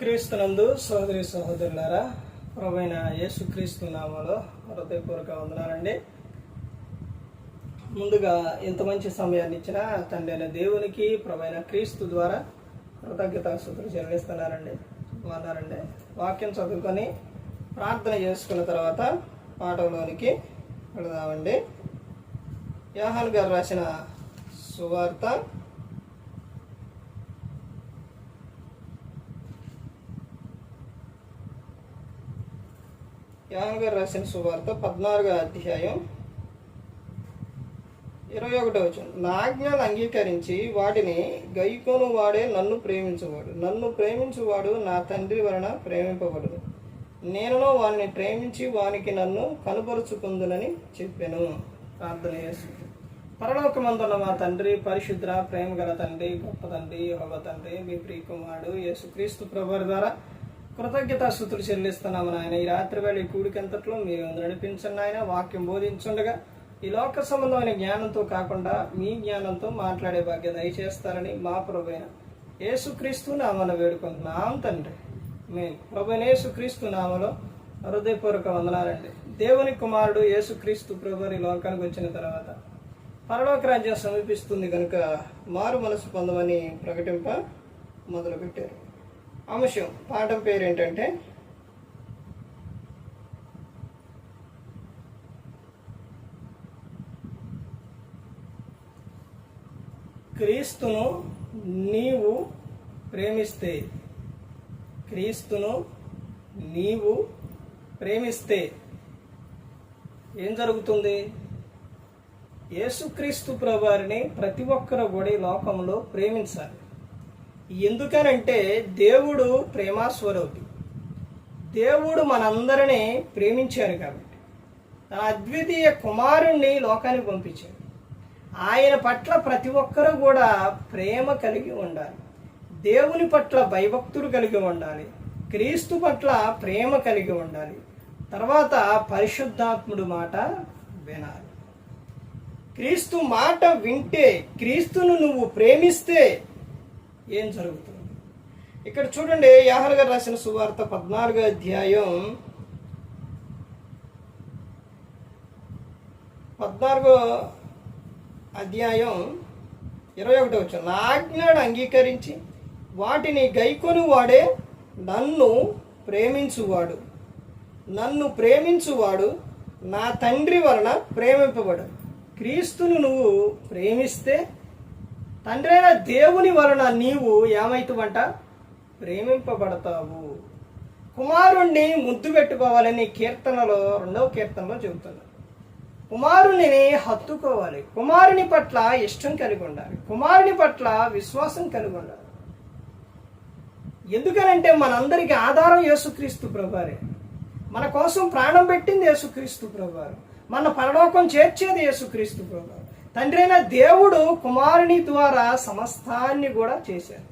క్రీస్తునందు సోదరి సహోదరులారా, ప్రభువైన యేసుక్రీస్తు నామములో హృదయపూర్వక వందనాలండి. ముందుగా ఇంత మంచి సమయాన్ని ఇచ్చిన తండ్రి అయిన దేవునికి ప్రభువైన క్రీస్తు ద్వారా కృతజ్ఞతాస్తుతులు చెల్లిస్తున్నారండి. అన్నారండి. వాక్యం చదువుకొని ప్రార్థన చేసుకున్న తర్వాత పాఠంలోనికి వెళదామండి. యోహాను గారు రాసిన సువార్త యోహాను గారు రాసిన సువార్త 14వ అధ్యాయం 21వ వచనం. నా ఆజ్ఞలు అంగీకరించి వాటిని గైకొను వాడే నన్ను ప్రేమించువాడు. నన్ను ప్రేమించువాడు నా తండ్రి వలన ప్రేమింపబడును. నేనును వాడిని ప్రేమించి వానికి నన్ను కనుపరుచుకుందునని చెప్పాను. ప్రార్థన చేసి పరలోకమందున్న మా తండ్రి, పరిశుద్ర ప్రేమ గల తండ్రి, గొప్ప తండ్రి, యెహోవా తండ్రి, మీ ప్రియ కుమారుడు యేసుక్రీస్తు ప్రభువు ద్వారా కృతజ్ఞతాస్తుతులు చెల్లిస్తున్నాము నాయన. ఈ రాత్రి వేళ ఈ కూడికంతట్లో మీరు నడిపించండి ఆయన. వాక్యం బోధించుండగా ఈ లోక సంబంధమైన జ్ఞానంతో కాకుండా మీ జ్ఞానంతో మాట్లాడే భాగ్యం దయచేస్తారని మా ప్రభువైన యేసుక్రీస్తు నామమున వేడుకుంటున్నాం తండ్రి. మేము ప్రభువైన యేసుక్రీస్తు నామములో హృదయపూర్వక వందనాలండి. దేవుని కుమారుడు యేసుక్రీస్తు ప్రభువు ఈ లోకానికి వచ్చిన తర్వాత పరలోక రాజ్యం సమీపిస్తుంది కనుక మారు మనసు పొందమని ప్రకటింప మొదలుపెట్టారు. అంశం పాఠం పేరు ఏంటంటే క్రీస్తును నీవు ప్రేమిస్తే. క్రీస్తును నీవు ప్రేమిస్తే ఏం జరుగుతుంది? యేసుక్రీస్తు ప్రభువారిని ప్రతి ఒక్కరు కూడా ఈ లోకంలో ప్రేమించాలి. ఎందుకనంటే దేవుడు ప్రేమాస్వరూపి. దేవుడు మనందరినీ ప్రేమించారు కాబట్టి తన అద్వితీయ కుమారుణ్ణి లోకానికి పంపించాడు. ఆయన పట్ల ప్రతి ఒక్కరూ కూడా ప్రేమ కలిగి ఉండాలి. దేవుని పట్ల భయభక్తులు కలిగి ఉండాలి. క్రీస్తు పట్ల ప్రేమ కలిగి ఉండాలి. తర్వాత పరిశుద్ధాత్ముడు మాట వినాలి. క్రీస్తు మాట వింటే, క్రీస్తును నువ్వు ప్రేమిస్తే ఏం జరుగుతుంది? ఇక్కడ చూడండి, యోహాను గారు రాసిన సువార్త 14వ అధ్యాయం 21వ వచనం. నా ఆజ్ఞను అంగీకరించి వాటిని గైకొని వాడే నన్ను ప్రేమించువాడు. నన్ను ప్రేమించువాడు నా తండ్రి వలన ప్రేమింపబడు. క్రీస్తును నువ్వు ప్రేమిస్తే తండ్రి అయిన దేవుని వలన నీవు ఏమైతావంట? ప్రేమింపబడతావు. కుమారుణ్ణి ముద్దు పెట్టుకోవాలని కీర్తనలో 2వ కీర్తనలో చెబుతున్నారు. కుమారుణ్ణి హత్తుకోవాలి. కుమారుని పట్ల ఇష్టం కలిగి ఉండాలి. కుమారుని పట్ల విశ్వాసం కలిగి ఉండాలి. ఎందుకనంటే మనందరికి ఆధారం యేసుక్రీస్తు ప్రభువారే. మన కోసం ప్రాణం పెట్టింది యేసుక్రీస్తు ప్రభువారు. మన పరలోకం చేర్చేది యేసుక్రీస్తు ప్రభువారు. తండ్రి అయిన దేవుడు కుమారుని ద్వారా సమస్తాన్ని కూడా చేశారు.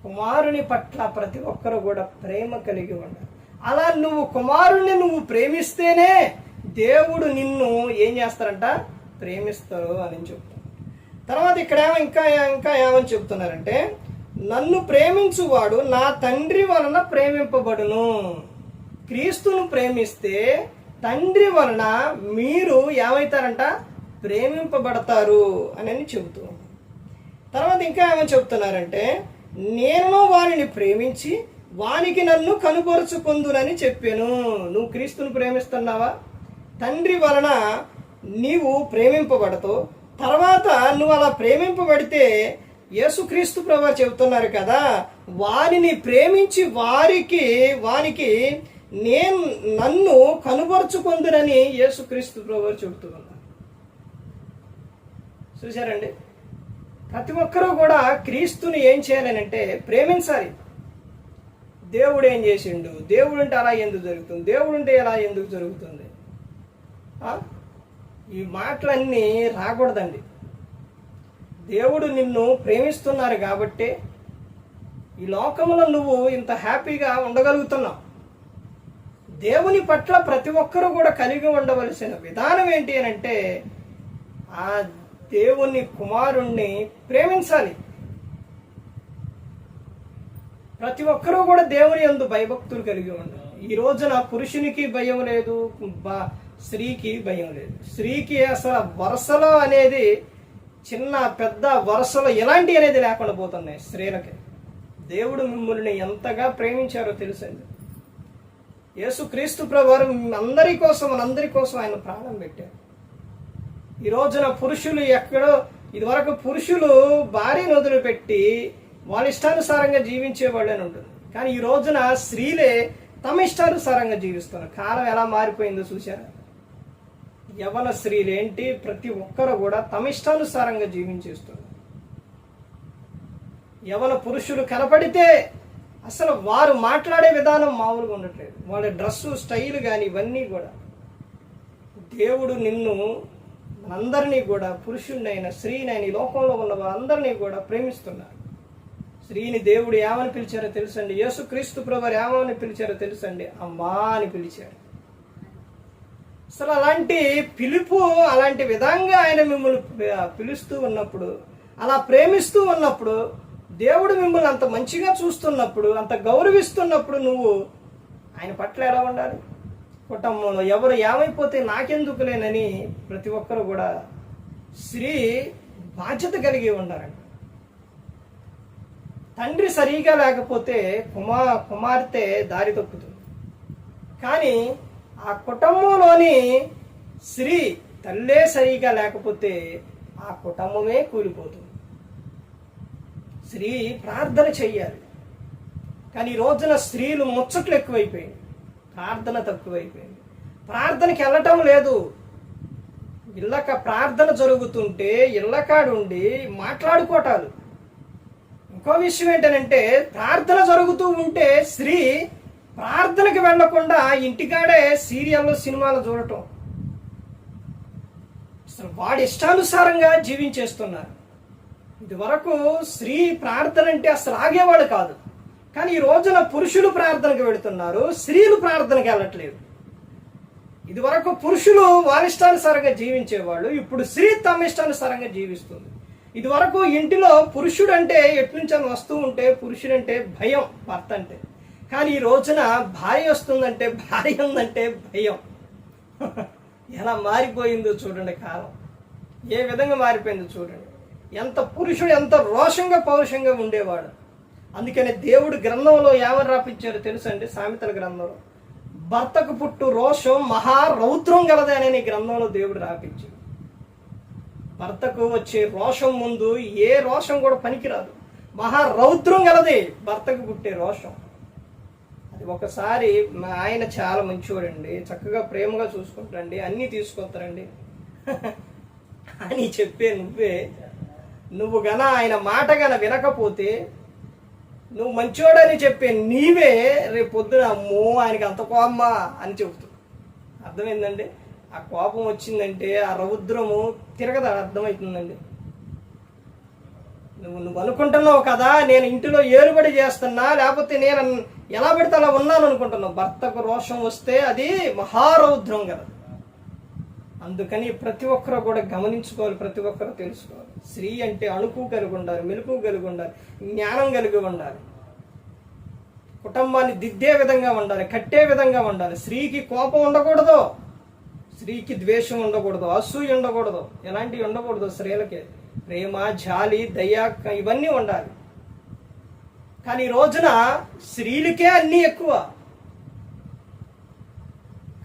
కుమారుని పట్ల ప్రతి ఒక్కరు కూడా ప్రేమ కలిగి ఉండాలి. అలా నువ్వు కుమారుణ్ణి నువ్వు ప్రేమిస్తేనే దేవుడు నిన్ను ఏం చేస్తారంట? ప్రేమిస్తారు అని చెప్తారు. తర్వాత ఇక్కడ ఇంకా ఏమని చెప్తున్నారంటే, నన్ను ప్రేమించువాడు నా తండ్రి వలన ప్రేమింపబడును. క్రీస్తును ప్రేమిస్తే తండ్రి వలన మీరు ఏమవుతారంట? ప్రేమింపబడతారు అని చెబుతూ. తర్వాత ఇంకా ఏమని చెబుతున్నారంటే, నేను వారిని ప్రేమించి వానికి నన్ను కనుపరుచుకుందునని చెప్పాను. నువ్వు క్రీస్తును ప్రేమిస్తున్నావా? తండ్రి వలన నీవు ప్రేమింపబడతావు. తర్వాత నువ్వు అలా ప్రేమింపబడితే యేసుక్రీస్తు ప్రభువు చెబుతున్నారు కదా, వారిని ప్రేమించి వానికి నేను నన్ను కనుపరుచుకుందునని యేసుక్రీస్తు ప్రభువు చెబుతున్నారు. చూశారండి? ప్రతి ఒక్కరూ కూడా క్రీస్తుని ఏం చేయాలని అంటే ప్రేమించాలి. దేవుడు ఏం చేసిండు? దేవుడు ఉంటే అలా ఎందుకు జరుగుతుంది? దేవుడు ఉంటే ఎలా ఎందుకు జరుగుతుంది? ఈ మాటలన్నీ రాకూడదండి. దేవుడు నిన్ను ప్రేమిస్తున్నారు కాబట్టి ఈ లోకంలో నువ్వు ఇంత హ్యాపీగా ఉండగలుగుతున్నావు. దేవుని పట్ల ప్రతి ఒక్కరూ కూడా కలిగి ఉండవలసిన విధానం ఏంటి అని అంటే ఆ దేవుని కుమారుణ్ణి ప్రేమించాలి. ప్రతి ఒక్కరూ కూడా దేవుని యందు భయభక్తులు కలిగి ఉండాలి. ఈ రోజున పురుషునికి భయం లేదు, స్త్రీకి భయం లేదు. స్త్రీకి అసలు వరుసలో అనేది చిన్న పెద్ద వరుసలో ఎలాంటి అనేది లేకుండా పోతున్నాయి స్త్రీలకి. దేవుడు మిమ్మల్ని ఎంతగా ప్రేమించారో తెలుసండి. యేసుక్రీస్తు ప్రభువారు అందరి కోసం మనందరి కోసం ఆయన ప్రాణం పెట్టారు. ఈ రోజున పురుషులు ఎక్కడో ఇదివరకు పురుషులు భార్యను వదిలిపెట్టి వాళ్ళ ఇష్టానుసారంగా జీవించేవాళ్ళు అని ఉంటుంది. కానీ ఈ రోజున స్త్రీలే తమ ఇష్టానుసారంగా జీవిస్తున్నారు. కాలం ఎలా మారిపోయిందో చూసారా? యవన స్త్రీలు ఏంటి, ప్రతి ఒక్కరు కూడా తమ ఇష్టానుసారంగా జీవించేస్తున్నారు. యవన పురుషులు కనపడితే అసలు వారు మాట్లాడే విధానం మామూలుగా ఉండట్లేదు. వాళ్ళ డ్రెస్సు స్టైల్ కానీ ఇవన్నీ కూడా. దేవుడు నిన్ను మనందరినీ కూడా, పురుషుడినైనా స్త్రీనైనా ఈ లోకంలో ఉన్న వారందరినీ కూడా ప్రేమిస్తున్నారు. స్త్రీని దేవుడు ఏమని పిలిచారో తెలుసండి? యేసుక్రీస్తు ప్రభువారు ఏమని పిలిచారో తెలుసండి? అమ్మా అని పిలిచారు. అసలు అలాంటి పిలుపు, అలాంటి విధంగా ఆయన మిమ్మల్ని పిలుస్తూ ఉన్నప్పుడు, అలా ప్రేమిస్తూ ఉన్నప్పుడు, దేవుడు మిమ్మల్ని అంత మంచిగా చూస్తున్నప్పుడు, అంత గౌరవిస్తున్నప్పుడు నువ్వు ఆయన పట్ల ఎలా ఉండాలి? కుటుంబంలో ఎవరు ఏమైపోతే నాకెందుకులేనని ప్రతి ఒక్కరు కూడా స్త్రీ బాధ్యత కలిగి ఉండాలండి. తండ్రి సరిగా లేకపోతే కుమార్తె దారి తప్పుతుంది. కానీ ఆ కుటుంబంలోని స్త్రీ తల్లే సరిగా లేకపోతే ఆ కుటుంబమే కూలిపోతుంది. స్త్రీ ప్రార్థన చెయ్యాలి. కానీ ఈ రోజున స్త్రీలు ముచ్చట్లు ఎక్కువైపోయింది, ప్రార్థన తక్కువైపోయింది. ప్రార్థనకి వెళ్ళటం లేదు. ప్రార్థన జరుగుతుంటే ఇళ్ళకాడుండి మాట్లాడుకోవటాలు. ఇంకో విషయం ఏంటంటే, ప్రార్థన జరుగుతూ ఉంటే స్త్రీ ప్రార్థనకి వెళ్లకుండా ఇంటికాడే సీరియల్లో సినిమాలు చూడటం. అసలు వాడి ఇష్టానుసారంగా జీవించేస్తున్నారు. ఇది వరకు స్త్రీ ప్రార్థన అంటే అసలు ఆగేవాడు కాదు. కానీ ఈ రోజున పురుషులు ప్రార్థనకు వెళుతున్నారు, స్త్రీలు ప్రార్థనకి వెళ్ళట్లేదు. ఇది వరకు పురుషులు వాళ్ళ ఇష్టానుసారంగా జీవించేవాళ్ళు, ఇప్పుడు స్త్రీ తమ ఇష్టానుసారంగా జీవిస్తుంది. ఇది వరకు ఇంటిలో పురుషుడు అంటే ఎట్నుంచని వస్తూ ఉంటే పురుషుడంటే భయం భర్త అంటే. కానీ ఈ రోజున భార్య వస్తుందంటే, భార్య ఉందంటే భయం. ఎలా మారిపోయిందో చూడండి కాలం, ఏ విధంగా మారిపోయిందో చూడండి. పురుషుడు ఎంత రోషంగా పౌరుషంగా ఉండేవాడు. అందుకని దేవుడు గ్రంథంలో ఏమని రాపించారో తెలుసండి? సామెతల గ్రంథంలో, భర్తకు పుట్టు రోషం మహారౌద్రం గలదే అనే గ్రంథంలో దేవుడు రాపించాడు. భర్తకు వచ్చే రోషం ముందు ఏ రోషం కూడా పనికిరాదు. మహారౌద్రం గలదే భర్తకు పుట్టే రోషం. అది ఒకసారి మా ఆయన చాలా మంచివాడండి, చక్కగా ప్రేమగా చూసుకుంటారండి, అన్నీ తీసుకొస్తారండి అని చెప్పే నువ్వు గన ఆయన మాట గన వినకపోతే, నువ్వు మంచోడని చెప్పే నీవే రేపు పొద్దున అమ్మో ఆయనకి అంత కోపమా అని చెబుతావు. అర్థమైందండి? ఆ కోపం వచ్చిందంటే ఆ రౌద్రము తిరగదా, అర్థమవుతుందండి. నువ్వు అనుకుంటున్నావు కదా నేను ఇంటిలో ఏలుబడి చేస్తున్నా, లేకపోతే నేను ఎలా పడితే అలా ఉన్నాను అనుకుంటున్నావు. భర్తకు రోషం వస్తే అది మహారౌద్రం కదా. అందుకని ప్రతి ఒక్కరు కూడా గమనించుకోవాలి, ప్రతి ఒక్కరు తెలుసుకోవాలి. స్త్రీ అంటే అణుకు కలిగి ఉండాలి, మెలుపు కలిగి ఉండాలి, జ్ఞానం కలిగి ఉండాలి, కుటుంబాన్ని దిద్దే విధంగా ఉండాలి, కట్టే విధంగా ఉండాలి. స్త్రీకి కోపం ఉండకూడదు, స్త్రీకి ద్వేషం ఉండకూడదు, అసూయ ఉండకూడదు, ఎలాంటివి ఉండకూడదు. స్త్రీలకి ప్రేమ, జాలి, దయ ఇవన్నీ ఉండాలి. కానీ ఈ రోజున స్త్రీలకే అన్నీ ఎక్కువ.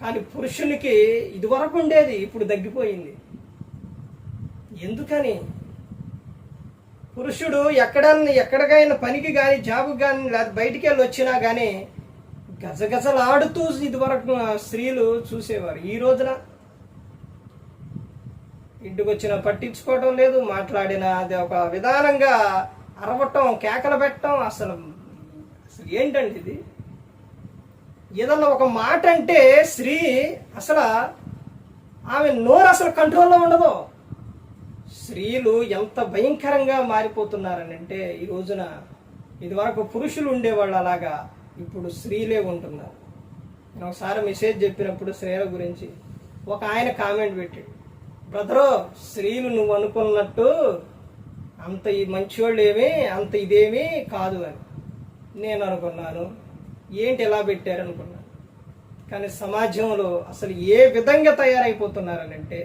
కానీ పురుషునికి ఇదివరకు ఉండేది, ఇప్పుడు తగ్గిపోయింది. ఎందుకని? పురుషుడు ఎక్కడికైనా పనికి కానీ జాబుకి కానీ లేదా బయటికి వెళ్ళి వచ్చినా కానీ గజగజలాడుతూ ఇదివరకు స్త్రీలు చూసేవారు. ఈ రోజున ఇంటికి వచ్చినా పట్టించుకోవడం లేదు, మాట్లాడినా అది ఒక విధానంగా అరవటం, కేకలు పెట్టడం. అసలు ఏంటండి ఇది? ఏదన్నా ఒక మాట అంటే స్త్రీ అసలు ఆమె నోరు అసలు కంట్రోల్లో ఉండదు. స్త్రీలు ఎంత భయంకరంగా మారిపోతున్నారని అంటే, ఈ రోజున ఇదివరకు పురుషులు ఉండేవాళ్ళు అలాగా, ఇప్పుడు స్త్రీలే ఉంటున్నారు. నేను ఒకసారి మెసేజ్ చెప్పినప్పుడు స్త్రీల గురించి ఒక ఆయన కామెంట్ పెట్టాడు, బ్రదరు స్త్రీలు నువ్వు అనుకున్నట్టు అంత ఈ మంచివాళ్ళు ఏమీ అంత ఇదేమీ కాదు అని. నేను అనుకున్నాను ఏంటి ఎలా పెట్టారనుకున్నాను. కానీ సమాజంలో అసలు ఏ విధంగా తయారైపోతున్నారనంటే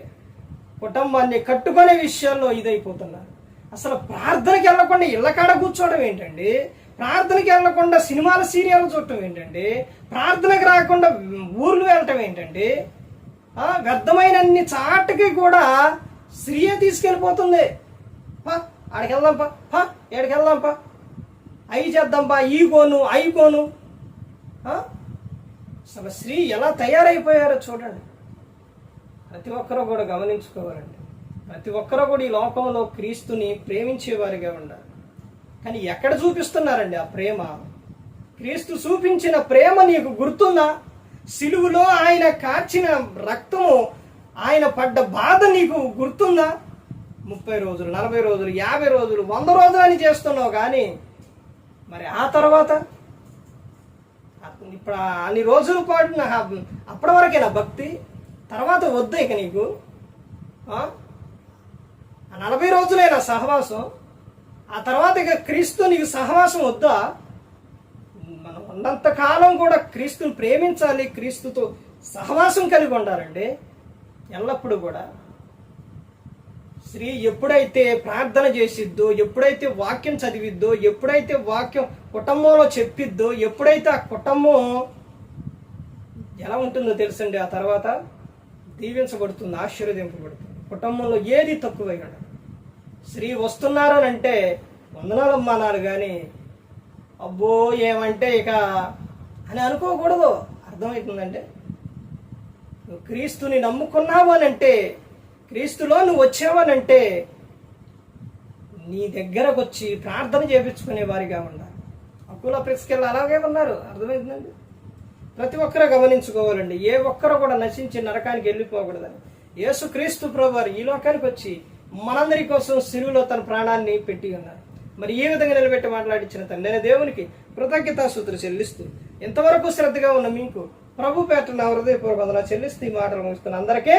కుటుంబాన్ని కట్టుకునే విషయాల్లో ఇదైపోతున్నారు. అసలు ప్రార్థనకి వెళ్ళకుండా ఇళ్ళ కాడ కూర్చోవడం ఏంటండి, ప్రార్థనకి వెళ్ళకుండా సినిమాల సీరియల్ చూడటం ఏంటండి, ప్రార్థనకి రాకుండా ఊర్లు వెళ్ళటం ఏంటండి, వ్యర్థమైన అన్ని చాటుకి కూడా స్త్రీయే తీసుకెళ్ళిపోతుంది. ఆడికి వెళ్దాంపా, ఏడికి వెళ్దాంపా, అవి చేద్దాంపా, ఈ కోను అవి కోను. అసలు స్త్రీ ఎలా తయారైపోయారో చూడండి. ప్రతి ఒక్కరూ కూడా గమనించుకోవాలండి. ప్రతి ఒక్కరూ కూడా ఈ లోకంలో క్రీస్తుని ప్రేమించేవారిగా ఉండాలి. కానీ ఎక్కడ చూపిస్తున్నారండి ఆ ప్రేమ? క్రీస్తు చూపించిన ప్రేమ నీకు గుర్తుందా? సిలువలో ఆయన కార్చిన రక్తము, ఆయన పడ్డ బాధ నీకు గుర్తుందా? 30 రోజులు, 40 రోజులు, 50 రోజులు, 100 రోజులు అని చేస్తున్నావు. కానీ మరి ఆ తర్వాత ఇప్పుడు అన్ని రోజుల పాటు అప్పటి వరకే నా భక్తి, తర్వాత వద్దా ఇక నీకు? 40 రోజులే నా సహవాసం, ఆ తర్వాత ఇక క్రీస్తు నీకు సహవాసం వద్దా? మనం ఉన్నంత కాలం కూడా క్రీస్తుని ప్రేమించాలి, క్రీస్తుతో సహవాసం కలిగి ఉండాలండి ఎల్లప్పుడూ కూడా. స్త్రీ ఎప్పుడైతే ప్రార్థన చేసిద్దో, ఎప్పుడైతే వాక్యం చదివిద్దో, ఎప్పుడైతే వాక్యం కుటుంబంలో చెప్పిద్దో, ఎప్పుడైతే ఆ కుటుంబం ఎలా ఉంటుందో తెలుసండి, ఆ తర్వాత దీవించబడుతుంది, ఆశీర్వదింపబడుతుంది. కుటుంబంలో ఏది తక్కువై ఉండదు. స్త్రీ వస్తున్నారనంటే వందనాలమ్మా అన్నారు, కానీ అబ్బో ఏమంటే ఇక అని అనుకోకూడదు. అర్థమవుతుందంటే నువ్వు క్రీస్తుని నమ్ముకున్నావు అనంటే, క్రీస్తులో నువ్వు వచ్చావనంటే నీ దగ్గరకు వచ్చి ప్రార్థన చేయించుకునే వారిగా ఉండాలి. అక్కుల ప్రిస్కెళ్ళి అలాగే ఉన్నారు. అర్థమవుతుందండి? ప్రతి ఒక్కరూ గమనించుకోవాలండి. ఏ ఒక్కరు కూడా నశించి నరకానికి వెళ్ళిపోకూడదని యేసు క్రీస్తు ప్రభువారు ఈ లోకానికి వచ్చి మనందరి కోసం సిలువలో తన ప్రాణాన్ని పెట్టి ఉన్నారు. మరి ఈ విధంగా నిలబెట్టి మాట్లాడించిన తండ్రి దేవునికి కృతజ్ఞతాస్తుతులు చెల్లిస్తూ, ఇంతవరకు శ్రద్ధగా ఉన్న మీకు ప్రభు పేట నా హృదయపూర్వక వందనాలు చెల్లిస్తూ ఈ మాటలు ముగిస్తున్న అందరికీ